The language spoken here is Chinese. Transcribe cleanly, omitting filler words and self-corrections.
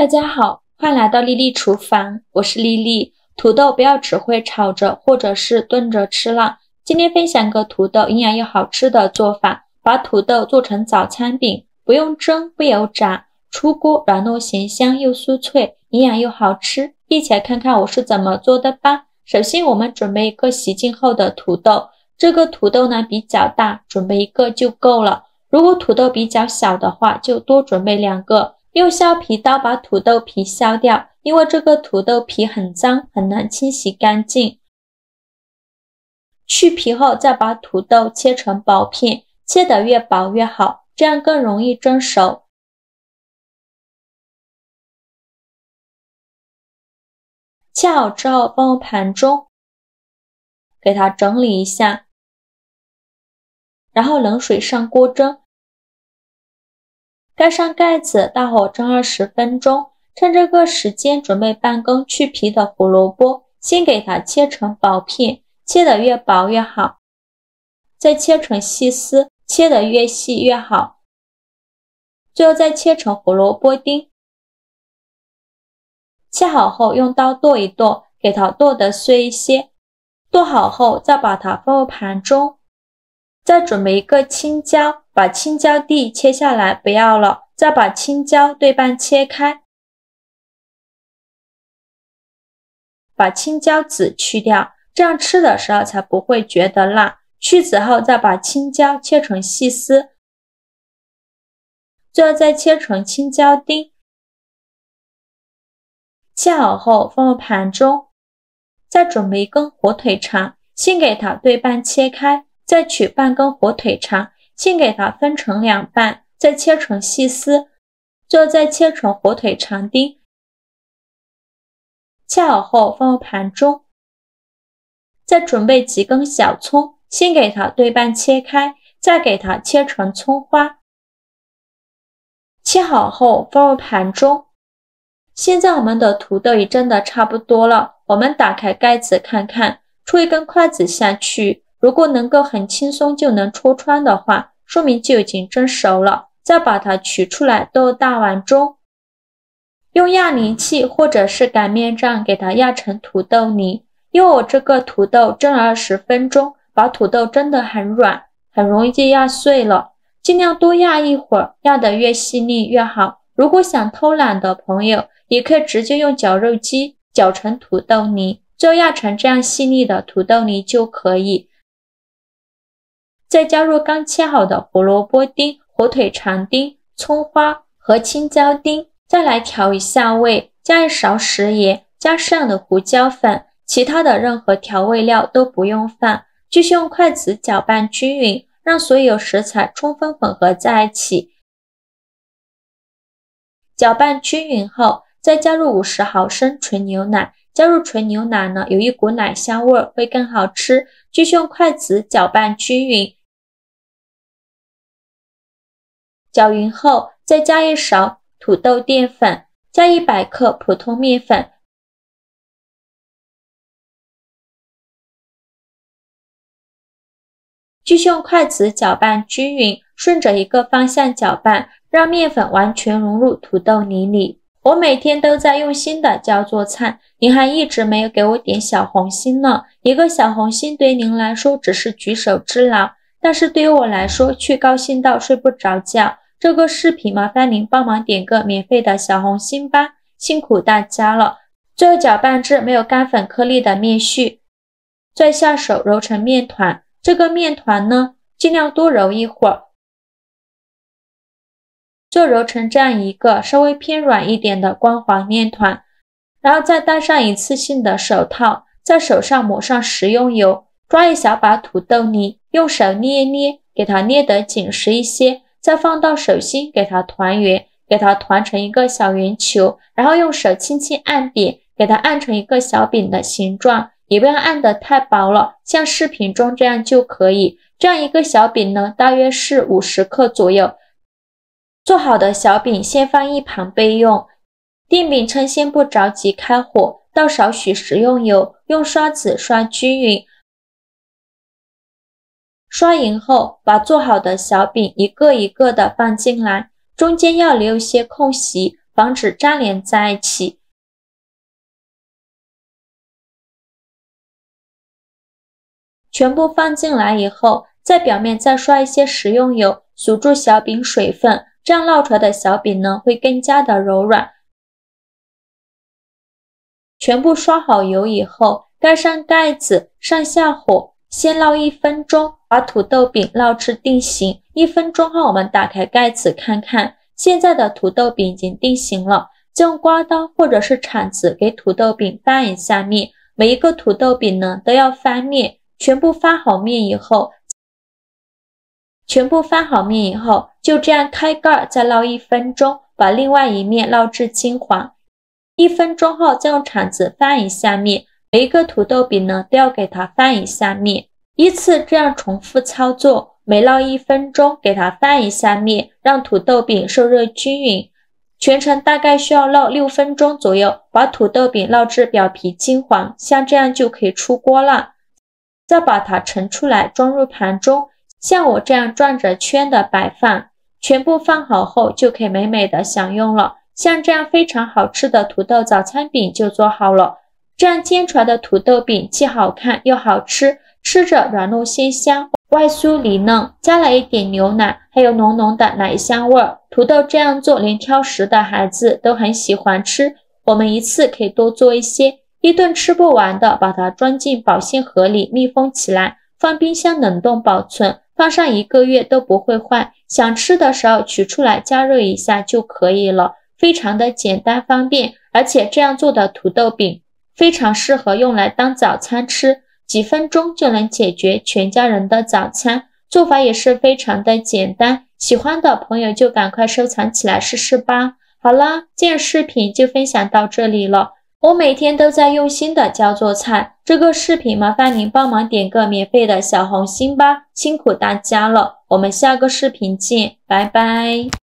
大家好，欢迎来到丽丽厨房，我是丽丽。土豆不要只会炒着或者是炖着吃了。今天分享个土豆营养又好吃的做法，把土豆做成早餐饼，不用蒸，不油炸，出锅软糯咸香又酥脆，营养又好吃。一起来看看我是怎么做的吧。首先我们准备一个洗净后的土豆，这个土豆呢比较大，准备一个就够了。如果土豆比较小的话，就多准备2个。用削皮刀把土豆皮削掉，因为这个土豆皮很脏，很难清洗干净。去皮后再把土豆切成薄片，切得越薄越好，这样更容易蒸熟。切好之后放入盘中，给它整理一下，然后冷水上锅蒸。盖上盖子，大火蒸20分钟。趁这个时间准备半根去皮的胡萝卜，先给它切成薄片，切得越薄越好。再切成细丝，切得越细越好。最后再切成胡萝卜丁。切好后用刀剁一剁，给它剁得碎一些。剁好后再把它放入盘中。再准备一个青椒，把青椒蒂切下来不要了，再把青椒对半切开，把青椒籽去掉，这样吃的时候才不会觉得辣。去籽后再把青椒切成细丝，最后再切成青椒丁。切好后放入盘中。再准备一根火腿肠，先给它对半切开，再取半根火腿肠，先给它分成2半，再切成细丝，最后再切成火腿肠丁。切好后放入盘中。再准备几根小葱，先给它对半切开，再给它切成葱花。切好后放入盘中。现在我们的土豆已蒸得差不多了，我们打开盖子看看，戳一根筷子下去，如果能够很轻松就能戳穿的话，说明就已经蒸熟了。再把它取出来倒入大碗中，用压泥器或者是擀面杖给它压成土豆泥。因为我这个土豆蒸了20分钟，把土豆蒸得很软，很容易就压碎了，尽量多压一会儿，压得越细腻越好。如果想偷懒的朋友，也可以直接用绞肉机绞成土豆泥，最后压成这样细腻的土豆泥就可以。再加入刚切好的胡萝卜丁、火腿肠丁、葱花和青椒丁，再来调一下味，加1勺食盐，加适量的胡椒粉，其他的任何调味料都不用放，继续用筷子搅拌均匀，让所有食材充分混合在一起。搅拌均匀后，再加入50毫升纯牛奶，加入纯牛奶呢，有一股奶香味会更好吃。继续用筷子搅拌均匀，搅匀后再加1勺土豆淀粉，加100克普通面粉，继续用筷子搅拌均匀，顺着一个方向搅拌，让面粉完全融入土豆泥里。我每天都在用心的教做菜，您还一直没有给我点小红心呢。一个小红心对您来说只是举手之劳，但是对于我来说却高兴到睡不着觉。这个视频麻烦您帮忙点个免费的小红心吧，辛苦大家了。最后搅拌至没有干粉颗粒的面絮，再下手揉成面团。这个面团呢，尽量多揉一会儿，就揉成这样一个稍微偏软一点的光滑面团，然后再戴上一次性的手套，在手上抹上食用油，抓一小把土豆泥，用手捏一捏，给它捏得紧实一些，再放到手心给它团圆，给它团成一个小圆球，然后用手轻轻按扁，给它按成一个小饼的形状，也不要按得太薄了，像视频中这样就可以。这样一个小饼呢，大约是50克左右。做好的小饼先放一旁备用。电饼趁先不着急开火，倒少许食用油，用刷子刷均匀。刷匀后，把做好的小饼一个一个的放进来，中间要留一些空隙，防止粘连在一起。全部放进来以后，在表面再刷一些食用油，锁住小饼水分，这样烙出来的小饼呢会更加的柔软。全部刷好油以后，盖上盖子，上下火，先烙1分钟，把土豆饼烙至定型。1分钟后，我们打开盖子看看，现在的土豆饼已经定型了。就用刮刀或者是铲子给土豆饼翻一下面，每一个土豆饼呢都要翻面。全部翻好面以后，就这样开盖，再烙1分钟，把另外一面烙至金黄。1分钟后，再用铲子翻一下面，每一个土豆饼呢都要给它翻一下面。依次这样重复操作，每烙1分钟，给它翻一下面，让土豆饼受热均匀。全程大概需要烙6分钟左右，把土豆饼烙至表皮金黄，像这样就可以出锅了。再把它盛出来，装入盘中，像我这样转着圈的摆放。全部放好后，就可以美美的享用了。像这样非常好吃的土豆早餐饼就做好了。这样煎出来的土豆饼既好看又好吃，吃着软糯鲜香，外酥里嫩，加了一点牛奶，还有浓浓的奶香味儿。土豆这样做，连挑食的孩子都很喜欢吃。我们一次可以多做一些。一顿吃不完的，把它装进保鲜盒里密封起来，放冰箱冷冻保存，放上1个月都不会坏。想吃的时候取出来加热一下就可以了，非常的简单方便。而且这样做的土豆饼非常适合用来当早餐吃，几分钟就能解决全家人的早餐，做法也是非常的简单。喜欢的朋友就赶快收藏起来试试吧。好啦，今日视频就分享到这里了。我每天都在用心的教做菜，这个视频麻烦您帮忙点个免费的小红心吧，辛苦大家了，我们下个视频见，拜拜。